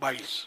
22,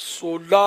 16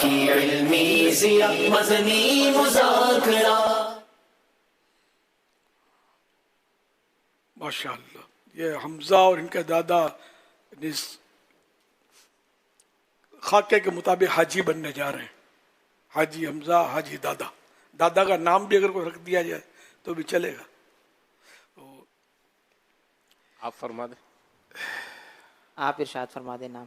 کی علمی ضیا مدنی مذاکرہ. ماشاء اللہ. یہ حمزہ اور ان کا دادا خاکے کے مطابق حاجی بننے جا رہے ہیں. حاجی حمزہ، حاجی دادا. دادا کا نام بھی اگر کوئی رکھ دیا جائے تو بھی چلے گا. آپ فرما دیں. آپ ارشاد فرما دیں نام.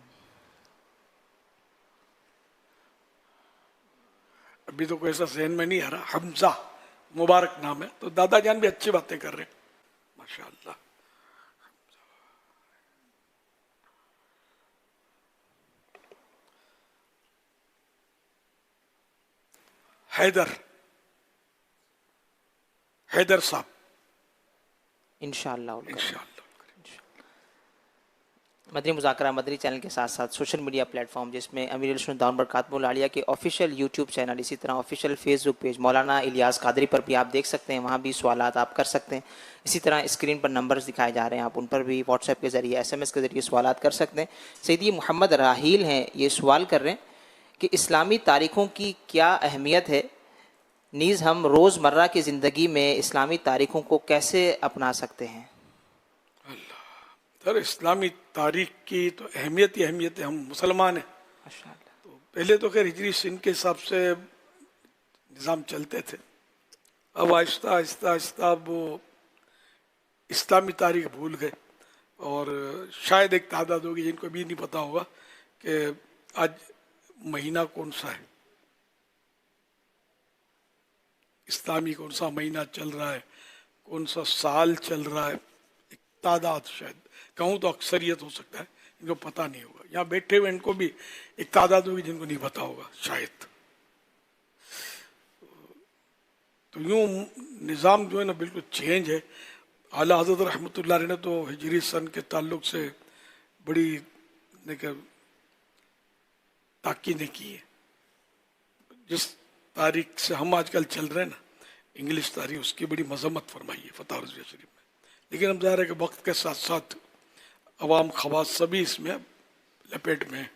ابھی تو کوئی ایسا ذہن میں نہیں آ رہا. حمزہ مبارک نام ہے، تو دادا جان بھی اچھی باتیں کر رہے ہیں ماشاء اللہ. حیدر صاحب انشاءاللہ. انشاءاللہ. مدنی مذاکرہ مدنی چینل کے ساتھ ساتھ سوشل میڈیا پلیٹ فارم جس میں امیر السنت دامت برکاتہ العالیہ کے آفیشیل یوٹیوب چینل، اسی طرح آفیشیل فیس بک پیج مولانا الیاس قادری پر بھی آپ دیکھ سکتے ہیں، وہاں بھی سوالات آپ کر سکتے ہیں. اسی طرح اسکرین پر نمبرز دکھائے جا رہے ہیں، آپ ان پر بھی واٹس ایپ کے ذریعے SMS کے ذریعے سوالات کر سکتے ہیں. سیدی محمد راحیل ہیں، یہ سوال کر رہے ہیں کہ اسلامی تاریخوں کی کیا اہمیت ہے، نیز ہم روزمرہ کی زندگی میں اسلامی تاریخوں کو کیسے اپنا سکتے ہیں؟ سر اسلامی تاریخ کی تو اہمیت ہی اہمیت ہے. ہم مسلمان ہیں. تو پہلے تو خیر ہجری سن کے حساب سے نظام چلتے تھے. اب آہستہ آہستہ آہستہ وہ اسلامی تاریخ بھول گئے، اور شاید ایک تعداد ہوگی جن کو بھی نہیں پتا ہوگا کہ آج مہینہ کون سا ہے، اسلامی کون سا مہینہ چل رہا ہے، کون سا سال چل رہا ہے. ایک تعداد، شاید کہوں تو اکثریت ہو سکتا ہے ان کو پتہ نہیں ہوگا. یہاں بیٹھے ہوئے ان کو بھی ایک تعداد ہوگی جن کو نہیں پتا ہوگا شاید. تو یوں نظام جو ہے نا بالکل چینج ہے. اعلیٰ حضرت رحمۃ اللہ علیہ نے تو ہجری سن کے تعلق سے بڑی تاکیدیں کی ہے. جس تاریخ سے ہم آج کل چل رہے ہیں نا، انگلش تاریخ، اس کی بڑی مذمت فرمائی ہے فتح رضویہ شریف میں. لیکن ہم ظاہر ہے کہ وقت کے ساتھ ساتھ عوام خواص سبھی اس میں لپیٹ میں ہیں.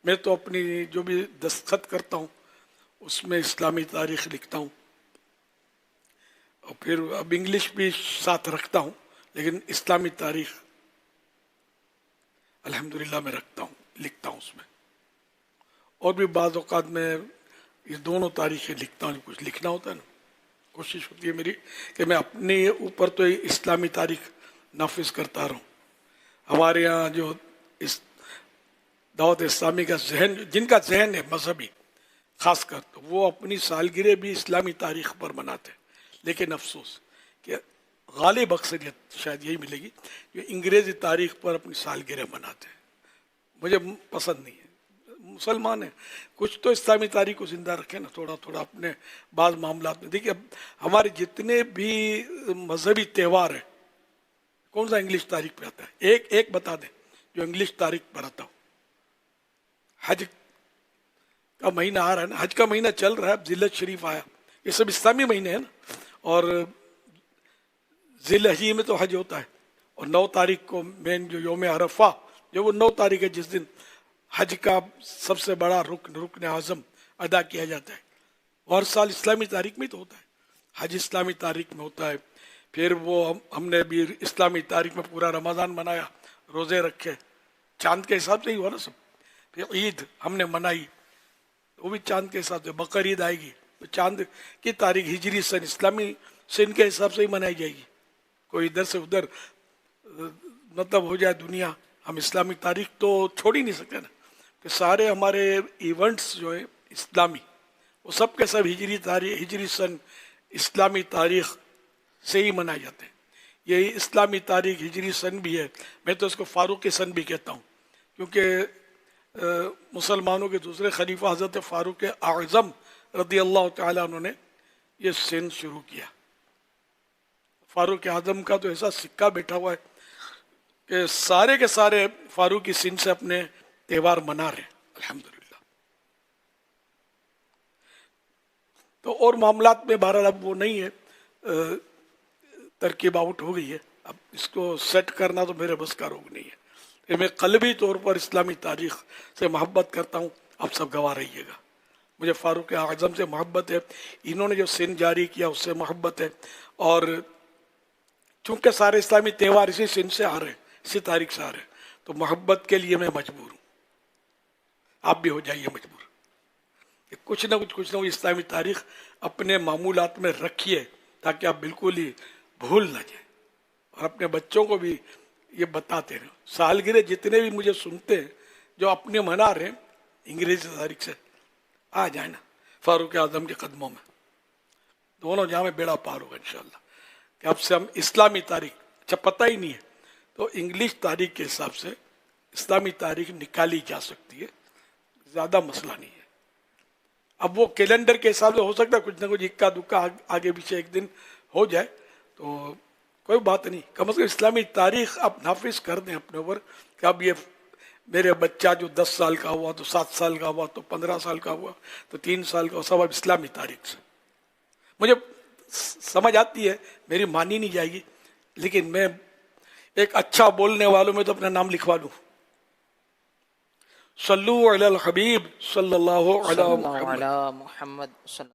میں تو اپنی جو بھی دستخط کرتا ہوں اس میں اسلامی تاریخ لکھتا ہوں، اور پھر اب انگلش بھی ساتھ رکھتا ہوں، لیکن اسلامی تاریخ الحمدللہ میں رکھتا ہوں، لکھتا ہوں اس میں. اور بھی بعض اوقات میں یہ دونوں تاریخیں لکھتا ہوں. کچھ لکھنا ہوتا ہے نا، کوشش ہوتی ہے میری کہ میں اپنے اوپر تو اسلامی تاریخ نافذ کرتا رہوں. ہمارے یہاں جو اس دعوت اسلامی کا ذہن، جن کا ذہن ہے مذہبی خاص کر، تو وہ اپنی سالگرہ بھی اسلامی تاریخ پر مناتے ہیں. لیکن افسوس کہ غالب اکثریت شاید یہی ملے گی جو انگریزی تاریخ پر اپنی سالگرہ مناتے ہیں. مجھے پسند نہیں ہے. مسلمان ہیں، کچھ تو اسلامی تاریخ کو زندہ رکھیں نا، تھوڑا تھوڑا اپنے بعض معاملات میں. دیکھیے اب ہمارے جتنے بھی مذہبی تہوار ہیں، کون سا انگلش تاریخ پہ آتا ہے؟ ایک بتا دیں جو انگلش تاریخ پر آتا ہو. حج کا مہینہ آ رہا ہے نا، حج کا مہینہ چل رہا ہے، اب ذی الحج شریف آیا، یہ سب اسلامی مہینے ہیں نا. اور ذی الحج میں تو حج ہوتا ہے، اور 9 تاریخ کو مین جو یوم عرفہ، جو وہ 9 تاریخ ہے جس دن حج کا سب سے بڑا رکن اعظم ادا کیا جاتا ہے. اور سال اسلامی تاریخ میں تو ہوتا ہے، حج اسلامی تاریخ میں ہوتا ہے. پھر وہ ہم نے بھی اسلامی تاریخ میں پورا رمضان منایا، روزے رکھے، چاند کے حساب سے ہی ہوا نا سب. پھر عید ہم نے منائی، وہ بھی چاند کے حساب سے. بقر عید آئے گی تو چاند کی تاریخ ہجری سن اسلامی سن کے حساب سے ہی منائی جائے گی. کوئی ادھر سے ادھر مطلب ہو جائے دنیا، ہم اسلامی تاریخ تو چھوڑ ہی نہیں سکتے نا. کہ سارے ہمارے ایونٹس جو ہیں اسلامی، وہ سب کے سب ہجری تاریخ، ہجری سن اسلامی تاریخ سے ہی منائے جاتے ہیں. یہی اسلامی تاریخ ہجری سن بھی ہے. میں تو اس کو فاروقی سن بھی کہتا ہوں، کیونکہ مسلمانوں کے دوسرے خلیفہ حضرت فاروق اعظم رضی اللہ تعالیٰ عنہ نے یہ سن شروع کیا. فاروق اعظم کا تو ایسا سکہ بیٹھا ہوا ہے کہ سارے کے سارے فاروقی سن سے اپنے تہوار منا رہے ہیں الحمدللہ. تو اور معاملات میں بہرحال اب وہ نہیں ہے، ترکیب آؤٹ ہو گئی ہے. اب اس کو سیٹ کرنا تو میرے بس کا روگ نہیں ہے. میں قلبی طور پر اسلامی تاریخ سے محبت کرتا ہوں، آپ سب گواہ رہیے گا. مجھے فاروق اعظم سے محبت ہے, انہوں نے جو سن جاری کیا اس سے محبت ہے, اور چونکہ سارے اسلامی تہوار اسی سن سے آ رہے ہیں, اسی تاریخ سے آ رہے ہیں, تو محبت کے لیے میں مجبور ہوں. آپ بھی ہو جائیے مجبور کہ کچھ نہ کچھ اسلامی تاریخ اپنے معمولات میں رکھیے تاکہ آپ بالکل ہی بھول نہ جائیں, اور اپنے بچوں کو بھی یہ بتاتے رہیں. سالگرہ جتنے بھی مجھے سنتے ہیں جو اپنے منا رہے ہیں انگریزی تاریخ سے, آ جائیں نا فاروق اعظم کے قدموں میں, دونوں جہاں میں بیڑا پار ہوگا انشاءاللہ. کہ اب سے ہم اسلامی تاریخ, اچھا پتہ ہی نہیں ہے تو انگلش تاریخ کے حساب سے اسلامی تاریخ نکالی جا سکتی ہے, زیادہ مسئلہ نہیں ہے. اب وہ کیلنڈر کے حساب سے ہو سکتا ہے کچھ نہ کچھ اکا دکا آگے پیچھے ایک دن ہو جائے, تو کوئی بات نہیں. کم از کم اسلامی تاریخ آپ نافذ کر دیں اپنے اوپر کہ اب یہ میرے بچہ جو 10 سال کا ہوا تو 7 سال کا ہوا تو 15 سال کا ہوا تو 3 سال کا, سب اب اسلامی تاریخ سے. مجھے سمجھ آتی ہے, میری مانی نہیں جائے گی, لیکن میں ایک اچھا بولنے والوں میں تو اپنا نام لکھوا لوں. صلو علی الحبیب صلی اللہ علیہ صلی اللہ علی محمد صلی